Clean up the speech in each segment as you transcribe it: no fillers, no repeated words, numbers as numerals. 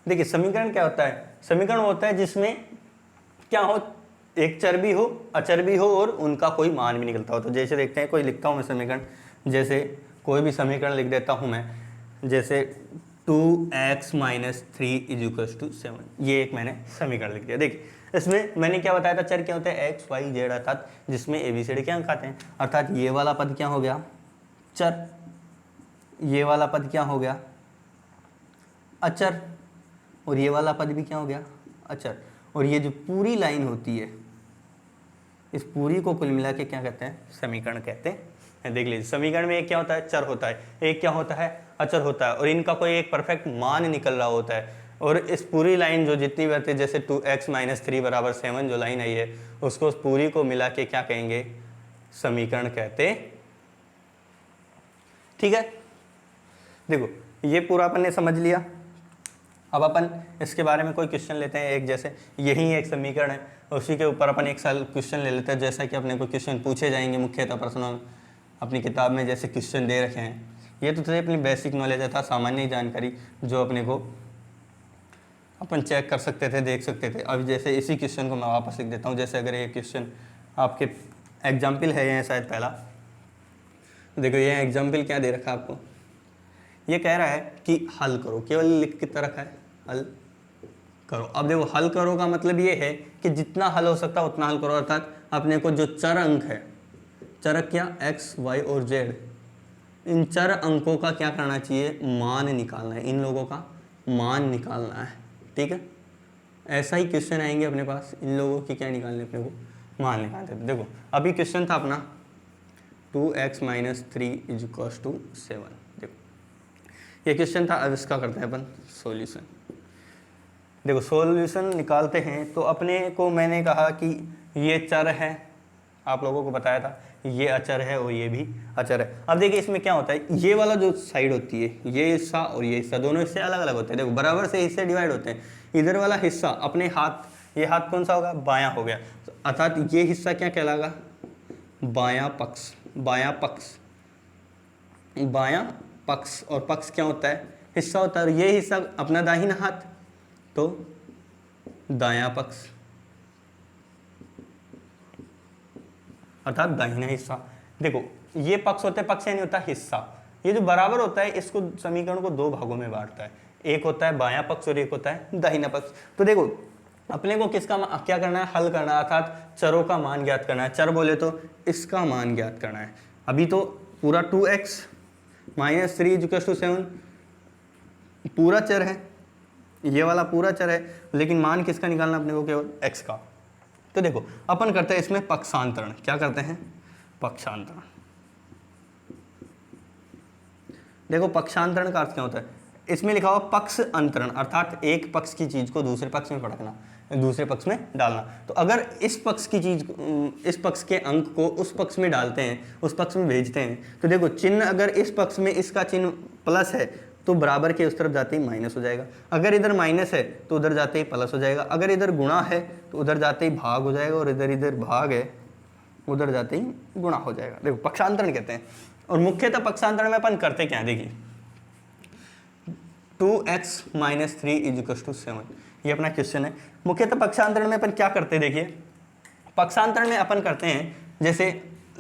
देखिए समीकरण क्या होता है, समीकरण होता है जिसमें क्या हो, एक चर भी हो, अचर भी हो और उनका कोई मान भी निकलता हो। तो जैसे देखते हैं, कोई लिखता हूँ मैं समीकरण, जैसे कोई भी समीकरण लिख देता हूँ मैं, जैसे 2x - 3 = 7, ये एक मैंने समीकरण लिख दिया। देखिए इसमें मैंने क्या बताया था, चर क्या होता है, x, y, z, अर्थात जिसमें ABCD के अंक आते हैं। अर्थात ये वाला पद क्या हो गया, चर, ये वाला पद क्या हो गया, अचर, और ये वाला पद भी क्या हो गया, अचर। और ये जो पूरी लाइन होती है, इस पूरी को कुल मिला के क्या कहते हैं, समीकरण कहते हैं। देख लीजिए समीकरण में एक क्या होता है, चर होता है, एक क्या होता है, अचर होता है, और इनका कोई एक परफेक्ट मान निकल रहा होता है। और इस पूरी लाइन जो जितनी भी आती है, जैसे 2x - 3 = 7 जो लाइन आई है, उसको उस पूरी को मिला के क्या कहेंगे, समीकरण कहते। ठीक है, देखो ये पूरा अपन ने समझ लिया। अब अपन इसके बारे में कोई क्वेश्चन लेते हैं, एक जैसे यही एक समीकरण है, उसी के ऊपर अपन एक साल क्वेश्चन ले लेते हैं, जैसा कि अपने को क्वेश्चन पूछे जाएंगे मुख्यतः प्रश्नों अपनी किताब में जैसे क्वेश्चन दे रखे हैं। ये तो थे अपनी बेसिक नॉलेज था, सामान्य जानकारी जो अपने को अपन चेक कर सकते थे, देख सकते थे। अब जैसे इसी क्वेश्चन को मैं वापस लिख देता हूँ, जैसे अगर ये क्वेश्चन आपके एग्जाम्पल है, ये शायद पहला, देखो ये एग्जाम्पल क्या दे रखा है आपको, ये कह रहा है कि हल करो, केवल लिख के रखा है हल करो। अब देखो हल करो का मतलब ये है कि जितना हल हो सकता है उतना हल करो, अर्थात अपने को जो चर अंक है, चर क्या, x, y और z, इन चर अंकों का क्या करना चाहिए, मान निकालना है, इन लोगों का मान निकालना है। ठीक है, ऐसा ही क्वेश्चन आएंगे अपने पास, इन लोगों की क्या निकालने, अपने को मान निकालते थे। देखो अभी क्वेश्चन था अपना 2x - 3 = 7, देखो ये क्वेश्चन था। अब इसका करते हैं अपन सॉल्यूशन। देखो सॉल्यूशन निकालते हैं, तो अपने को मैंने कहा कि ये चर है, आप लोगों को बताया था ये अचर है और ये भी अचर है। अब देखिए इसमें क्या होता है, ये वाला जो साइड होती है, ये हिस्सा और ये हिस्सा, दोनों हिस्से अलग अलग होते हैं। देखो बराबर से हिस्से डिवाइड होते हैं, इधर वाला हिस्सा अपने हाथ, ये हाथ कौन सा होगा, बायां हो गया, अर्थात ये हिस्सा क्या कहलाएगा, बायां पक्ष, बायां पक्ष, बायां पक्ष। और पक्ष क्या होता है, हिस्सा होता है, और ये हिस्सा अपना दाहिना हाथ, तो दायां पक्ष, अर्थात दाहिना हिस्सा। देखो ये पक्ष होता है, पक्ष यानी होता है हिस्सा। ये जो बराबर होता है, इसको समीकरण को दो भागों में बांटता है, एक होता है बायां पक्ष और एक होता है दाहिना पक्ष। तो देखो अपने को किसका क्या करना है, हल करना है, अर्थात चरों का मान ज्ञात करना है। चर बोले तो इसका मान ज्ञात करना है। अभी तो पूरा 2x - 3 = 7 पूरा चर है, ये वाला पूरा चर है, लेकिन मान किसका निकालना अपने को, केवल x का। तो देखो अपन करते हैं इसमें पक्षांतरण। क्या करते हैं, पक्षांतरण। देखो पक्षांतरण का अर्थ क्या होता है, इसमें लिखा हुआ पक्ष अंतरण, अर्थात एक पक्ष की चीज को दूसरे पक्ष में पटकना, दूसरे पक्ष में डालना। तो अगर इस पक्ष की चीज, इस पक्ष के अंक को उस पक्ष में डालते हैं, उस पक्ष में भेजते हैं, तो देखो चिन्ह अगर इस पक्ष में इसका चिन्ह प्लस है तो बराबर के उस तरफ जाते ही माइनस हो जाएगा, अगर इधर माइनस है तो उधर जाते ही प्लस हो जाएगा, अगर इधर गुणा है तो उधर जाते ही भाग हो जाएगा, और इधर इधर भाग है उधर जाते ही गुणा हो जाएगा। देखो पक्षांतरण कहते हैं। और मुख्यतः पक्षांतरण में अपन करते क्या है, देखिए 2x - 3 = 7, ये अपना क्वेश्चन है। मुख्यतः पक्षांतरण में अपन क्या करते हैं, देखिए पक्षांतरण में अपन करते हैं, जैसे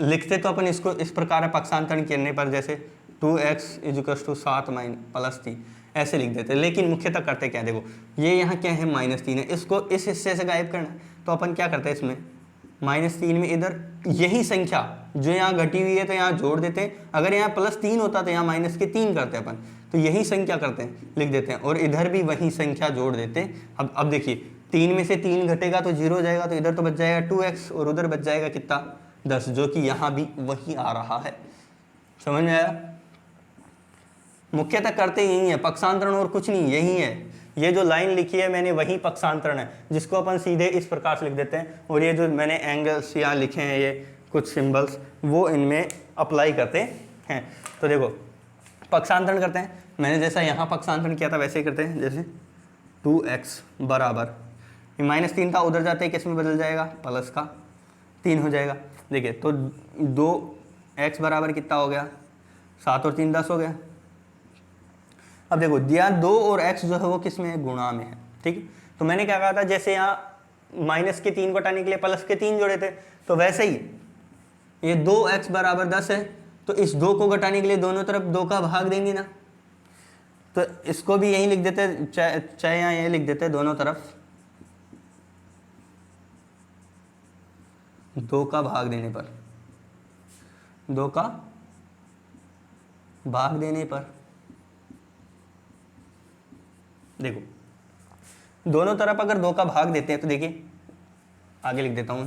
लिखते तो अपन इसको इस प्रकार है, पक्षांतरण करने पर जैसे 2x = 7 + 3 ऐसे लिख देते हैं। लेकिन मुख्यतः करते क्या है, देखो ये यहाँ क्या है, -3 है, इसको इस हिस्से से गायब करना है। तो अपन क्या करते हैं, इसमें -3 में इधर यही संख्या जो यहाँ घटी हुई है तो यहाँ जोड़ देते हैं, अगर यहाँ +3 होता तो यहाँ -3 करते हैं अपन, तो यही संख्या करते हैं, लिख देते हैं, और इधर भी वही संख्या जोड़ देते हैं। अब देखिए 3 में से 3 घटेगा तो 0 हो जाएगा, तो इधर तो बच जाएगा 2x और उधर बच जाएगा कितना, 10, जो कि यहाँ भी वही आ रहा है। समझ में आया, मुख्यतः करते यही है पक्षांतरण, और कुछ नहीं, यही है। ये जो लाइन लिखी है मैंने वही पक्षांतरण है, जिसको अपन सीधे इस प्रकार से लिख देते हैं, और ये जो मैंने एंगल्स यहाँ लिखे हैं, ये कुछ सिंबल्स, वो इनमें अप्लाई करते हैं। तो देखो पक्षांतरण करते हैं, मैंने जैसा यहाँ पक्षांतरण किया था वैसे ही करते हैं। जैसे 2x बराबर -3 था, उधर जाते ही किस में बदल जाएगा, प्लस का 3 हो जाएगा। देखिए तो 2x बराबर कितना हो गया, 7 और 3 10 हो गया। अब देखो दिया 2 और x जो है वो किस में है, गुणा में है, ठीक है। तो मैंने क्या कहा था, जैसे यहाँ माइनस के 3 को हटाने के लिए प्लस के 3 जोड़े थे, तो वैसे ही ये 2x बराबर 10 है, तो इस 2 को घटाने के लिए दोनों तरफ 2 का भाग देंगे ना, तो इसको भी यहीं लिख देते, चाहे यहाँ ये लिख देते दोनों तरफ 2 का भाग देने पर, 2 का भाग देने पर देखो दोनों तरफ अगर 2 का भाग देते हैं तो देखिए आगे लिख देता हूं,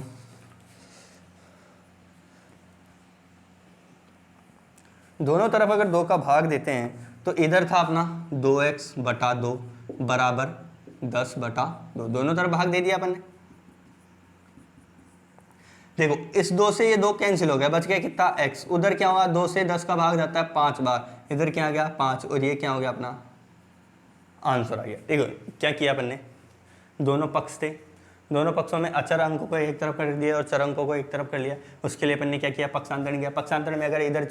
दोनों तरफ अगर 2 का भाग देते हैं तो इधर था अपना 2x बटा 2 बराबर 10 बटा 2, दोनों तरफ भाग दे दिया अपन ने। देखो इस 2 से ये 2 कैंसिल हो गया, बच गया कितना x, उधर क्या हुआ 2 से 10 का भाग जाता है 5 बार, इधर क्या आ गया 5, और ये क्या हो गया अपना आंसर आ गया। देखो क्या किया अपन ने, दोनों पक्ष थे, दोनों पक्षों में अचर अंकों को एक तरफ कर दिया और चर अंकों को एक तरफ कर लिया। उसके लिए अपन ने क्या किया, पक्षांतरण किया। पक्षांतरण में अगर इधर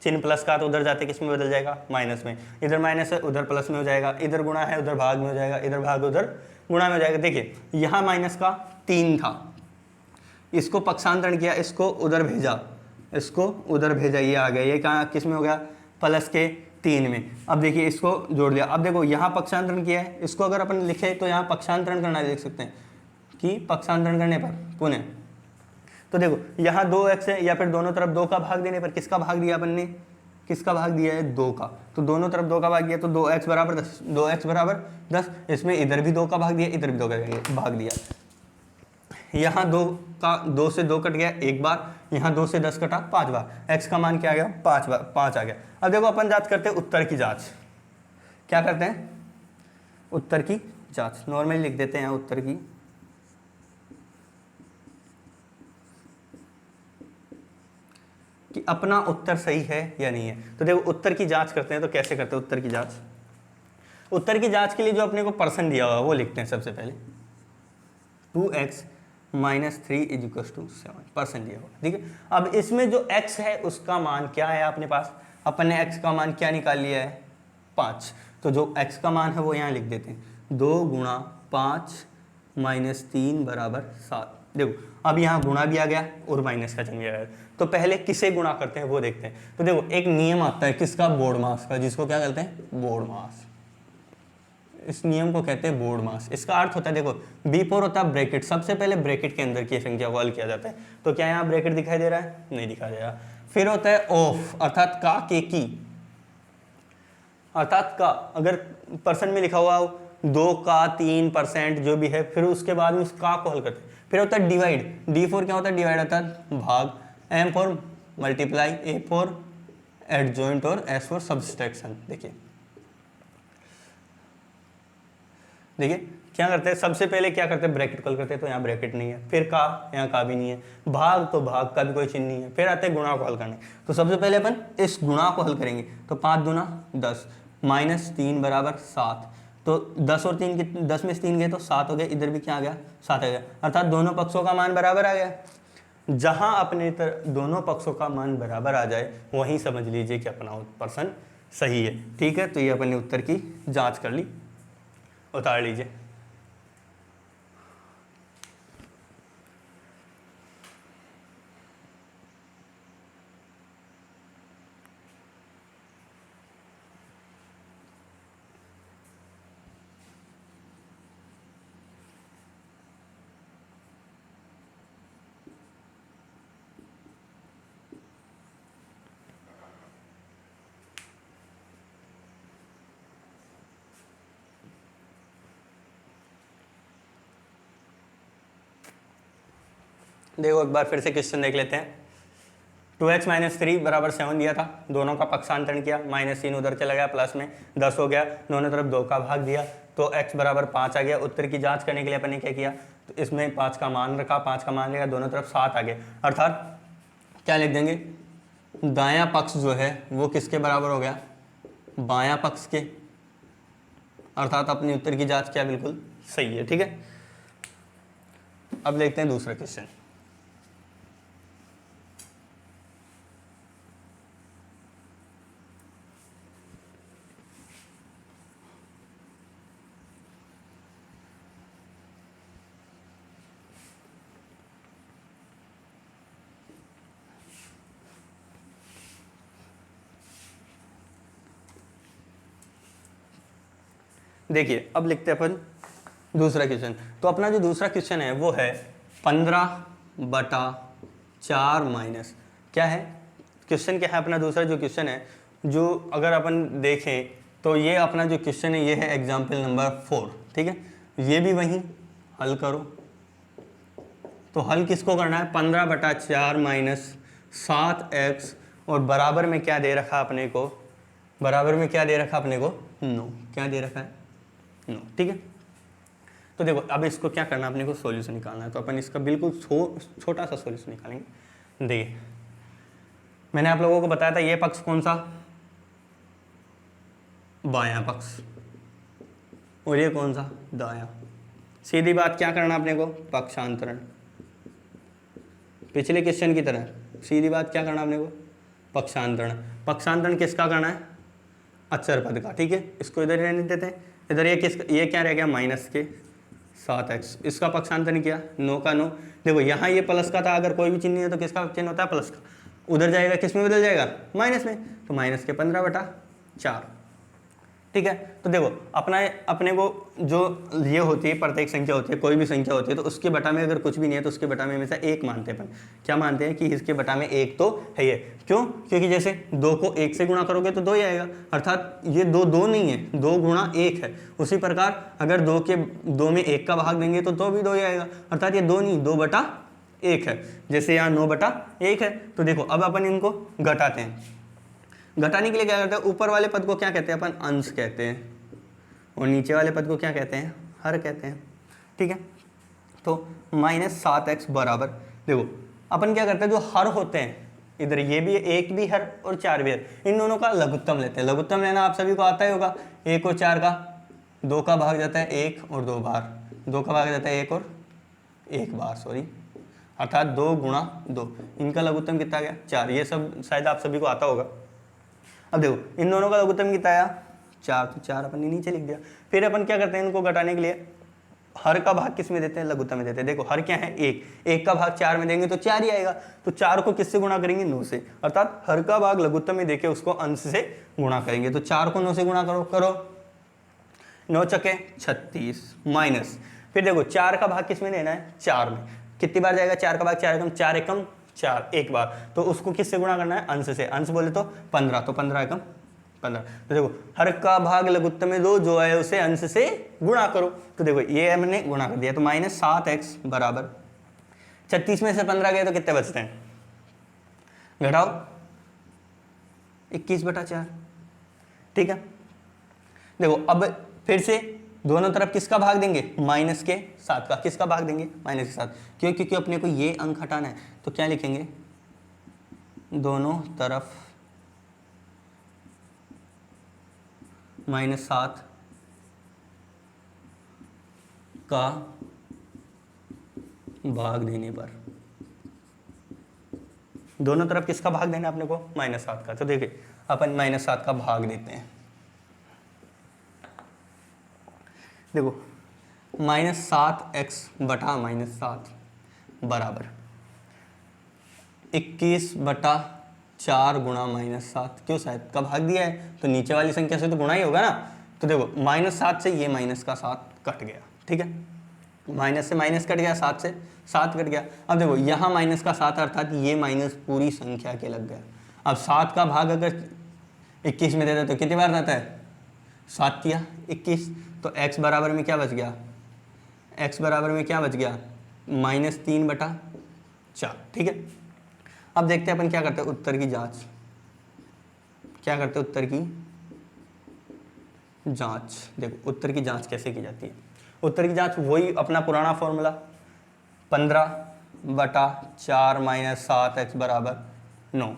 चिन्ह प्लस का तो उधर जाते किस में बदल जाएगा, माइनस में, इधर माइनस है उधर प्लस में हो जाएगा, इधर गुणा है उधर भाग में हो जाएगा, इधर भाग उधर गुणा में हो जाएगा। देखिए यहाँ माइनस का 3 था, इसको पक्षांतरण किया, इसको उधर भेजा, इसको उधर भेजा, ये आ गया, ये कहाँ किस में हो गया, प्लस के 3 में। अब देखिए इसको जोड़ दिया, अब देखो यहाँ पक्षांतरण किया है, इसको अगर अपन लिखे तो यहाँ पक्षांतरण करना देख सकते हैं कि पक्षांतरण करने पर पुनः, तो देखो यहाँ 2x है, या फिर दोनों तरफ 2 का भाग देने पर किसका भाग दिया अपन ने, किसका भाग दिया है 2 का, तो दोनों तरफ 2 का भाग दिया तो 2x बराबर 10, 2x बराबर 10, इसमें इधर भी 2 का भाग दिया इधर भी 2 का भाग दिया। यहाँ 2 से 2 कट गया एक बार, यहाँ 2 से 10 कटा 5 बार, x का मान क्या आ गया 5 आ गया। अब देखो अपन जांच करते हैं उत्तर की जांच, क्या करते हैं उत्तर की जांच, नॉर्मली लिख देते हैं उत्तर की, कि अपना उत्तर सही है या नहीं है। तो देखो उत्तर की जांच करते हैं, तो कैसे करते हैं उत्तर की जांच, उत्तर की जांच के लिए जो अपने को पर्सन दिया हुआ वो लिखते हैं सबसे पहले, 2x minus 3 is equal to 7 percent दिया हुआ, ठीक है। अब इसमें जो x है उसका मान क्या है अपने पास, अपन ने x का मान क्या निकाल लिया है 5, तो जो x का मान है वो यहाँ लिख देते हैं, 2 गुणा 5 माइनस 3 बराबर 7। देखो अब यहाँ गुणा भी आ गया और माइनस का चिन्ह भी आ गया, तो पहले किसे गुणा करते हैं वो देखते हैं। तो देखो एक नियम आता है किसका, बोर्ड मास का, जिसको क्या कहते हैं बोर्ड मास, इस नियम को कहते हैं बोर्ड मास। इसका अर्थ होता है देखो B4 होता है ब्रैकेट, सबसे पहले ब्रैकेट के अंदर की संख्या को हल किया जाता है, तो क्या यहाँ ब्रैकेट दिखाई दे रहा है, नहीं दिखाई दे रहा। फिर होता है ऑफ, अर्थात का के की, अर्थात का अगर परसेंट में लिखा हुआ हो 2 का 3% जो भी है, फिर उसके बाद में उस का को हल करते हैं। फिर होता है डिवाइड, D4 क्या होता है डिवाइड होता है भाग, M for multiply, A for adjoint और S फॉर सब्सट्रैक्शन। देखिए क्या करते हैं, सबसे पहले क्या करते हैं ब्रैकेट कॉल करते हैं, तो यहाँ ब्रैकेट नहीं है, फिर का, यहाँ का भी नहीं है, भाग तो भाग का भी कोई चिन्ह नहीं है, फिर आते हैं गुणा को हल करने। तो सबसे पहले अपन इस गुणा को हल करेंगे, तो 5 दूना 10 माइनस 3 बराबर 7, तो 10 और 3 कितने, 10 में से 3 गए तो 7 हो गए, इधर भी क्या आ गया 7 आ गया, अर्थात दोनों पक्षों का मान बराबर आ गया। जहाँ अपने दोनों पक्षों का मान बराबर आ जाए वहीं समझ लीजिए कि अपना पर्सन सही है, ठीक है। तो ये अपन ने उत्तर की जाँच कर ली, उतार लीजिए। देखो एक बार फिर से क्वेश्चन देख लेते हैं। 2x माइनस 3 बराबर 7 दिया था, दोनों का पक्षांतरण किया, माइनस 3 उधर चला गया, प्लस में 10 हो गया, दोनों तरफ 2 का भाग दिया, तो x बराबर 5 आ गया। उत्तर की जांच करने के लिए अपन ने क्या किया, तो इसमें 5 का मान रखा, 5 का मान लिया, दोनों तरफ 7 आ गया, अर्थात क्या लिख देंगे, दायां पक्ष जो है वो किसके बराबर हो गया, बायां पक्ष के, अर्थात अपने उत्तर की जांच क्या बिल्कुल सही है, ठीक है। अब देखते हैं दूसरा क्वेश्चन। देखिए अब लिखते हैं अपन दूसरा क्वेश्चन। तो अपना जो दूसरा क्वेश्चन है वो है 15/4 माइनस क्या है क्वेश्चन, क्या है अपना दूसरा जो क्वेश्चन है, जो अगर अपन देखें तो ये अपना जो क्वेश्चन है ये है एग्जाम्पल नंबर 4, ठीक है। ये भी वहीं हल करो। तो हल किसको करना है, 15/4 माइनस 7x और बराबर में क्या दे रखा अपने को, बराबर में क्या दे रखा अपने को 9, क्या दे रखा है 9, ठीक है। तो देखो अब इसको क्या करना है, अपने को सॉल्यूशन निकालना है। तो अपन इसका बिल्कुल छोटा सा सॉल्यूशन निकालेंगे। देखिए मैंने आप लोगों को बताया था ये पक्ष कौन सा, बायां पक्ष, और ये कौन सा, दायां। सीधी बात क्या करना अपने को, पक्षांतरण, पिछले क्वेश्चन की तरह सीधी बात क्या करना अपने को, पक्षांतरण। पक्षांतरण किसका करना है, अचर पद का, ठीक है। इसको इधर रहने देते हैं, इधर ये क्या रह गया माइनस के 7x, इसका पक्षांतरण किया 9 का 9। देखो यहाँ ये प्लस का था, अगर कोई भी चिन्ह नहीं है तो किसका चिन्ह होता है, प्लस का। उधर जाएगा किस में बदल जाएगा, माइनस में, तो माइनस के 15/4, ठीक है। तो देखो अपने को जो ये होती है प्रत्येक संख्या होती है, कोई भी संख्या होती है, तो उसके बटा में अगर कुछ भी नहीं है तो उसके बटा में हमेशा 1 मानते हैं अपन। क्या मानते हैं कि इसके बटा में 1 तो है ये, क्यों, क्योंकि जैसे 2 को 1 से गुणा करोगे तो 2 ही आएगा, अर्थात ये 2 नहीं है, 2 गुणा 1 है। उसी प्रकार अगर 2 में 1 का भाग देंगे तो 2 भी 2 ही आएगा, अर्थात ये 2 नहीं 2/1 है। जैसे यहाँ 9/1 है। तो देखो अब अपन इनको घटाते हैं। घटाने के लिए क्या करते हैं, ऊपर वाले पद को क्या कहते हैं अपन, अंश कहते हैं, और नीचे वाले पद को क्या कहते हैं, हर कहते हैं, ठीक है। तो -7x बराबर, देखो अपन क्या करते हैं, जो हर होते हैं इधर ये भी 1 भी हर और 4 भी हर, इन दोनों का लघुत्तम लेते हैं। लघुत्तम लेना आप सभी को आता ही होगा, 1 और 4 का 2 का भाग जाता है 1 और 2 बार, 2 का भाग जाता है 1 और 1 बार, सॉरी, अर्थात 2 गुणा 2, इनका लघुत्तम कितना गया 4। ये सब शायद आप सभी को आता होगा। अब देखो इन दोनों का लघुत्तम कितना आया 4, तो 4 अपन ने नीचे लिख दिया। फिर अपन क्या करते हैं, इनको घटाने के लिए हर का भाग किस में देते हैं, लघुत्तम में देते हैं। देखो हर क्या है 1 का भाग 4 में देंगे तो 4 ही आएगा, तो 4 को किससे गुणा करेंगे, 9 से, अर्थात हर का भाग लघुत्तम में देके उसको अंश से गुणा करेंगे। तो 4 को 9 से गुणा करो 9 चके 36 माइनस, फिर देखो 4 का भाग किस में देना है, 4 में। कितनी बार जाएगा 4 का भाग, 4 एकम 4 एकम 4, एक बार, तो उसको किससे गुणा करना है, अंश से। अंश बोले तो 15, तो 15 एकम 15। तो देखो हर का भाग लघुत्तम में दो, जो है उसे अंश से गुणा करो। तो देखो ये हमने गुणा कर दिया, तो -7x बराबर 36 में से 15 गए तो कितने बचते हैं, घटाओ 21/4, ठीक है। देखो अब फिर से दोनों तरफ किसका भाग देंगे, -7 का, किसका भाग देंगे, -7, क्यों, क्योंकि अपने को ये अंक हटाना है। तो क्या लिखेंगे, दोनों तरफ -7 का भाग देने पर, दोनों तरफ किसका भाग देना है अपने को, -7 का। तो देखिए अपन -7 का भाग देते हैं। देखो -7x बटा -7 बराबर 21/4 गुणा -7, क्यों, शायद का भाग दिया है तो नीचे वाली संख्या से तो गुणा ही होगा ना। तो देखो -7 से ये -7 कट गया, ठीक है, माइनस से माइनस कट गया, 7 से 7 कट गया। अब देखो यहाँ -7 अर्थात ये माइनस पूरी संख्या के लग गया। अब 7 का भाग अगर 21 में देता तो कितनी बार आता है, 7 किया 21, तो x बराबर में क्या बच गया, x बराबर में क्या बच गया, -3/4, ठीक है। अब देखते हैं अपन क्या करते हैं, उत्तर की जांच, क्या करते हैं, उत्तर की जांच। देखो उत्तर की जांच कैसे की जाती है, उत्तर की जांच वही अपना पुराना फॉर्मूला 15/4 - 7x बराबर 9,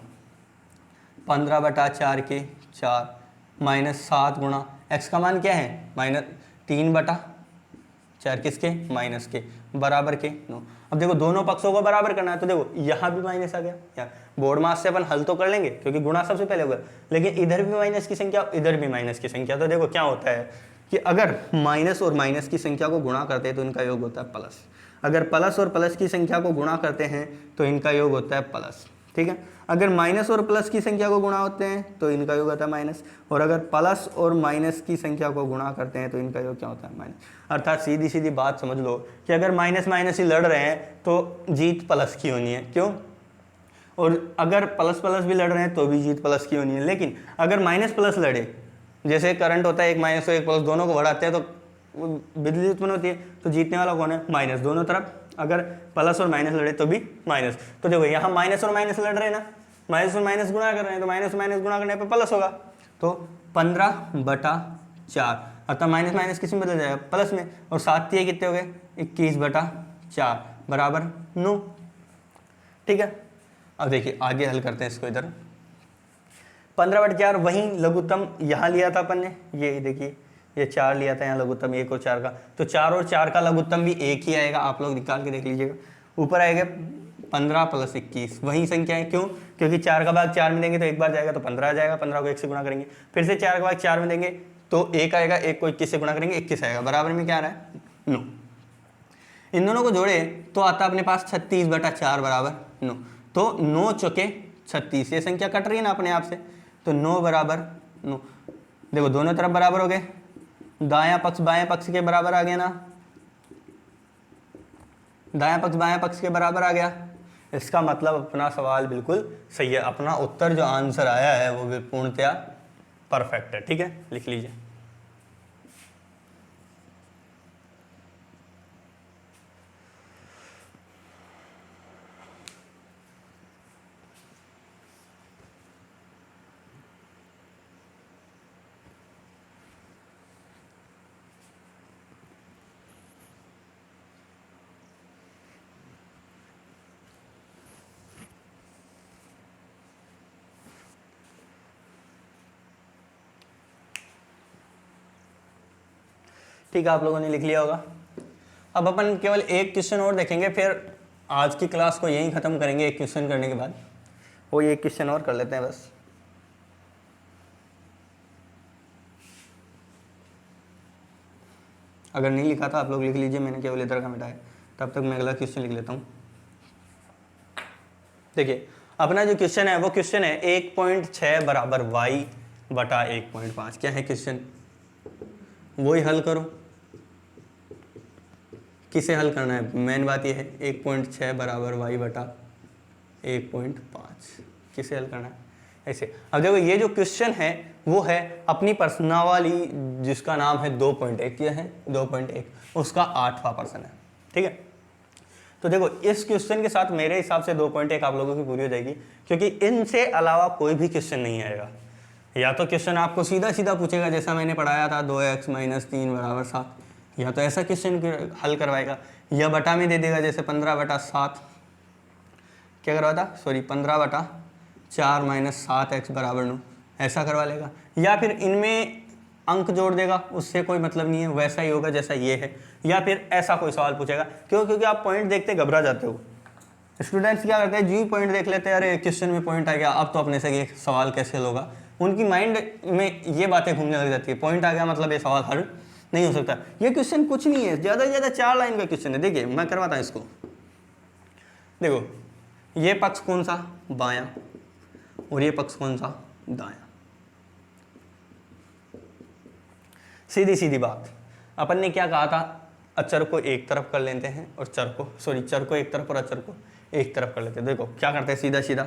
15/4 के 4 -7 गुणा x का मान क्या है, -3/4 किसके, माइनस के, बराबर के 9। अब देखो दोनों पक्षों को बराबर करना है, तो देखो यहाँ भी माइनस आ गया, यहाँ बोर्ड मास से अपन हल तो कर लेंगे क्योंकि गुणा सबसे पहले होगा, लेकिन इधर भी माइनस की संख्या, इधर भी माइनस की संख्या। तो देखो क्या होता है कि अगर माइनस और माइनस की संख्या को गुणा करते हैं तो इनका योग होता है प्लस, अगर प्लस और प्लस की संख्या को गुणा करते हैं तो इनका योग होता है प्लस, ठीक है। ठीक है। अगर माइनस और प्लस की संख्या को गुणा होते हैं तो इनका योग होता है माइनस, और अगर प्लस और माइनस की संख्या को गुणा करते हैं तो इनका योग क्या होता है माइनस। अर्थात सीधी सीधी बात समझ लो कि अगर माइनस माइनस ही लड़ रहे हैं तो जीत प्लस की होनी है, क्यों, और अगर प्लस प्लस भी लड़ रहे हैं तो भी जीत प्लस की होनी है। लेकिन अगर माइनस प्लस लड़े, जैसे करंट होता है एक माइनस और एक प्लस, दोनों को बढ़ाते हैं तो बिजली उत्पन्न होती है, तो जीतने वाला कौन है, माइनस, दोनों तरफ। अगर प्लस और माइनस लड़े तो भी माइनस। तो देखो यहाँ माइनस और माइनस लड़ रहे हैं ना, माइनस और माइनस गुणा कर रहे हैं, तो माइनस और माइनस गुणा करने पर प्लस होगा, तो 15/4, अतः माइनस माइनस किस में बदल जाएगा, प्लस में, और 7 कितने हो गए 21/4 बराबर 9। ठीक है, अब देखिए आगे हल करते हैं इसको। इधर 15/4 वहीं लघुत्तम यहाँ लिया था अपन ने, ये देखिए ये 4 लिया था यहाँ लघुत्तम 1 और 4 का, तो 4 और 4 का लघुत्तम भी 1 ही आएगा, आप लोग निकाल के देख लीजिएगा। ऊपर आएगा 15 + 21, वही संख्या है, क्यों, क्योंकि 4 का भाग 4 में देंगे तो एक बार जाएगा तो 15 आ जाएगा, 15 को 1 से गुणा करेंगे, फिर से 4 का भाग 4 में देंगे तो 1 आएगा, 1 को 21 से गुणा करेंगे 21 आएगा, बराबर में क्या आ रहा है 9। इन दोनों को जोड़े तो आता है अपने पास 36/4 बराबर 9, तो 9 चौके 36, ये संख्या कट रही है ना अपने आप से, तो 9 बराबर 9। देखो दोनों तरफ बराबर हो गए, दायां पक्ष बाएं पक्ष के बराबर आ गया ना, दायां पक्ष बाएं पक्ष के बराबर आ गया। इसका मतलब अपना सवाल बिल्कुल सही है, अपना उत्तर जो आंसर आया है वो भी पूर्णतया परफेक्ट है। ठीक है, लिख लीजिए। ठीक है, आप लोगों ने लिख लिया होगा। अब अपन केवल एक क्वेश्चन और देखेंगे, फिर आज की क्लास को यहीं ख़त्म करेंगे। एक क्वेश्चन करने के बाद वो एक क्वेश्चन और कर लेते हैं बस। अगर नहीं लिखा था आप लोग लिख लीजिए, मैंने केवल इधर का मिटाया, तब तक मैं अगला क्वेश्चन लिख लेता हूँ। देखिए अपना जो क्वेश्चन है वो क्वेश्चन है 1.6 बराबर y/1.5। क्या है क्वेश्चन, वही हल करो। किसे हल करना है, मेन बात यह है 1.6 बराबर y/1.5 किसे हल करना है ऐसे। अब देखो ये जो क्वेश्चन है वो है अपनी प्रश्नावली जिसका नाम है 2.1, क्या है 2.1, उसका 8वां प्रश्न है। ठीक है, तो देखो इस क्वेश्चन के साथ मेरे हिसाब से 2.1 आप लोगों की पूरी हो जाएगी, क्योंकि इनसे अलावा कोई भी क्वेश्चन नहीं आएगा। या तो क्वेश्चन आपको सीधा सीधा पूछेगा जैसा मैंने पढ़ाया था 2x - 3 = 7, या तो ऐसा क्वेश्चन हल करवाएगा, या बटा में दे देगा जैसे 15/7 क्या करवाता, सॉरी 15/4 - 7x = 9, ऐसा करवा लेगा। या फिर इनमें अंक जोड़ देगा, उससे कोई मतलब नहीं है, वैसा ही होगा जैसा ये है। या फिर ऐसा कोई सवाल पूछेगा, क्यों, क्योंकि आप पॉइंट देखते घबरा जाते हो। स्टूडेंट्स क्या करते हैं, जी पॉइंट देख लेते हैं, अरे क्वेश्चन में पॉइंट आ गया, अब तो अपने से ये सवाल कैसे हल होगा। उनकी माइंड में ये बातें घूमने लग जाती है, पॉइंट आ गया मतलब ये सवाल हल नहीं हो सकता। ये क्वेश्चन कुछ नहीं है, ज़्यादा से ज़्यादा 4 लाइन का क्वेश्चन है। देखिए मैं करवाता हूँ इसको। देखो ये पक्ष कौन सा, बायां, और ये पक्ष कौन सा, दायां। सीधी सीधी बात, अपन ने क्या कहा था, अचर को एक तरफ कर लेते हैं और चर को एक तरफ और अचर को एक तरफ कर लेते हैं। देखो क्या करते हैं, सीधा सीधा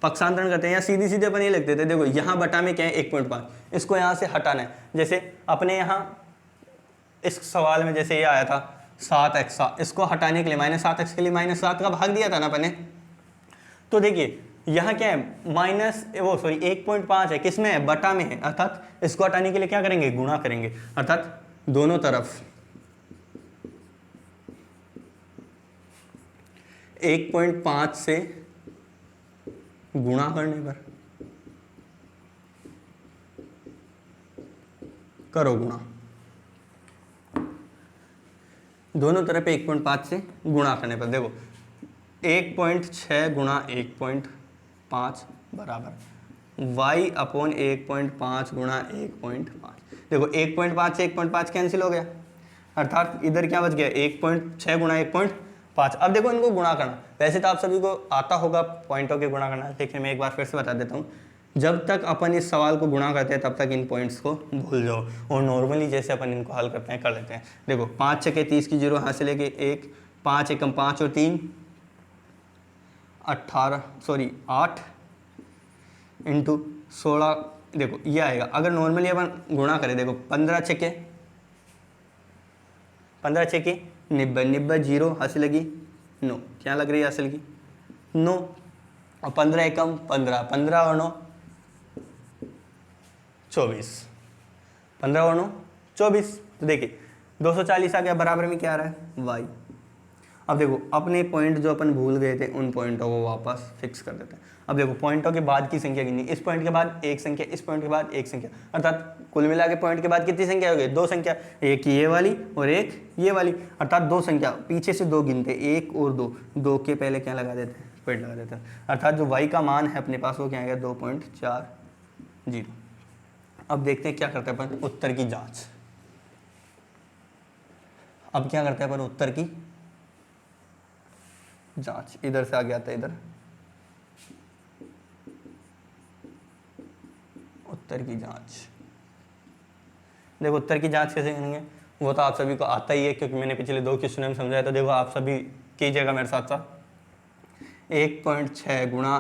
पक्षांतरण करते हैं, या सीधी सीधे अपन ये लिख देते हैं। देखो यहाँ बटा में क्या है 1.5, इसको यहाँ से हटाना है। जैसे अपने यहाँ इस सवाल में जैसे ये आया था 7x, इसको हटाने के लिए -7x के लिए -7 का भाग दिया था ना अपन ने। तो देखिए यहाँ क्या है 1.5 है, किसमें है, बटा में है, अर्थात इसको हटाने के लिए क्या करेंगे, गुणा करेंगे, अर्थात दोनों तरफ 1.5 से गुणा करने पर करो गुणा, दोनों तरफ 1.5 से गुणा करने पर। देखो 1.6 गुणा 1.5 बराबर y/1.5 गुणा 1.5। देखो 1.5 से 1.5 कैंसिल हो गया, अर्थात इधर क्या बच गया 1.6 गुणा 1.5 5। अब देखो इनको गुणा करना, वैसे तो आप सभी को आता होगा पॉइंटों के गुणा करना, लेकिन मैं एक बार फिर से बता देता हूँ। जब तक अपन इस सवाल को गुणा करते हैं तब तक इन पॉइंट्स को भूल जाओ, और नॉर्मली जैसे अपन इनको हल करते हैं कर लेते हैं। देखो 5 छके 30 की 0 हासिल है कि 1, 5 एकम 5 और 3 8 इंटू 16। देखो ये आएगा, अगर नॉर्मली अपन गुणा करें, देखो 15 छके 90, 90 0 हासिल लगी 9, क्या लग रही है हासिल की 9, और 15 एकम 15, 15 और 9 24, 15 और 9 24। तो देखिए 240 आ गया, बराबर में क्या आ रहा है y। अब देखो अपने पॉइंट जो अपन भूल गए थे उन पॉइंटों को वापस फिक्स कर देते हैं। अब देखो पॉइंटों के बाद की संख्या कितनी, इस पॉइंट के बाद एक संख्या, इस पॉइंट के बाद एक संख्या, अर्थात कुल मिला के पॉइंट के बाद कितनी संख्या हो गई, 2 संख्या, एक ये वाली और एक ये वाली, अर्थात 2 संख्या, पीछे से 2 गिनते, 1 और 2, 2 के पहले क्या लगा देते हैं, पॉइंट लगा देते हैं, अर्थात जो y का मान है अपने पास वो क्या आएगा 2.40। अब देखते हैं क्या करते हैं अपन उत्तर की जांच। अब क्या करते हैं अपन उत्तर की जांच, इधर से आ गया था इधर, उत्तर की जांच। देखो उत्तर की जांच कैसे करेंगे वो तो आप सभी को आता ही है, क्योंकि मैंने पिछले 2 क्वेश्चन में समझाया था। देखो आप सभी कीजिएगा मेरे साथ साथ, 1.6 गुणा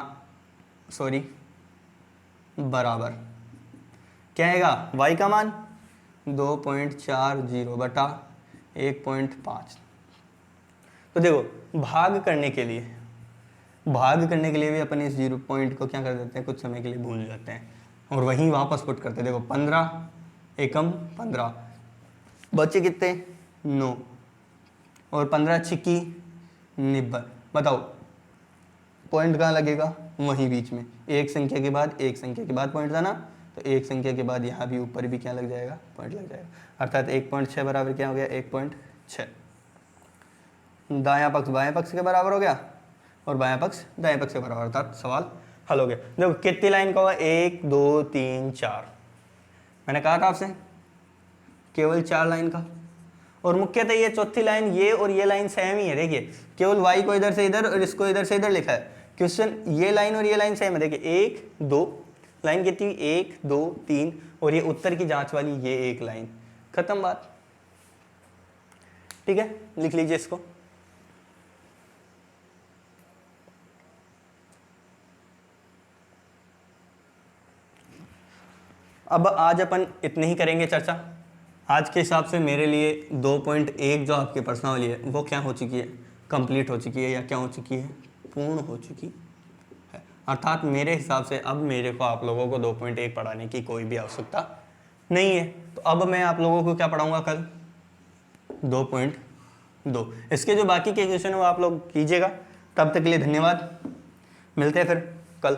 बराबर क्या आएगा y का मान 2.40 बटा 1.5। तो देखो भाग करने के लिए भी अपन इस 0 पॉइंट को क्या कर देते हैं, कुछ समय के लिए भूल जाते हैं और वहीं वापस पुट करते हैं। देखो 15 एकम 15, बचे कितने 9, और 15 छिक्की 90। बताओ पॉइंट कहाँ लगेगा, वहीं बीच में, एक संख्या के बाद एक संख्या के बाद पॉइंट था ना, तो एक संख्या के बाद यहाँ भी ऊपर भी क्या लग जाएगा, पॉइंट लग जाएगा, अर्थात 1.6 बराबर क्या हो गया 1.6। दायां पक्ष बाएं पक्ष के बराबर हो गया और बायां पक्ष दाएं पक्ष के बराबर, अर्थात सवाल हल हो गया। देखो कितनी लाइन का हुआ, 1 2 3 4, मैंने कहा था आपसे केवल 4 लाइन का, और मुख्यतः ये चौथी लाइन, ये और ये लाइन सेम ही है। देखिए केवल y को इधर से इधर और इसको इधर से इधर लिखा है क्वेश्चन, ये लाइन और ये लाइन सेम है। देखिए 1 2 लाइन कितनी, 1 2 3, और ये उत्तर की जांच वाली ये एक लाइन, खत्म बात। ठीक है, लिख लीजिए इसको। अब आज अपन इतने ही करेंगे चर्चा। आज के हिसाब से मेरे लिए 2.1 जो आपकी प्रश्नावली है वो क्या हो चुकी है, कंप्लीट हो चुकी है, या क्या हो चुकी है, पूर्ण हो चुकी है। अर्थात मेरे हिसाब से अब मेरे को आप लोगों को 2.1 पढ़ाने की कोई भी आवश्यकता नहीं है। तो अब मैं आप लोगों को क्या पढ़ाऊंगा कल, 2.2। इसके जो बाकी के क्वेश्चन है वो आप लोग कीजिएगा। तब तक के लिए धन्यवाद, मिलते हैं फिर कल।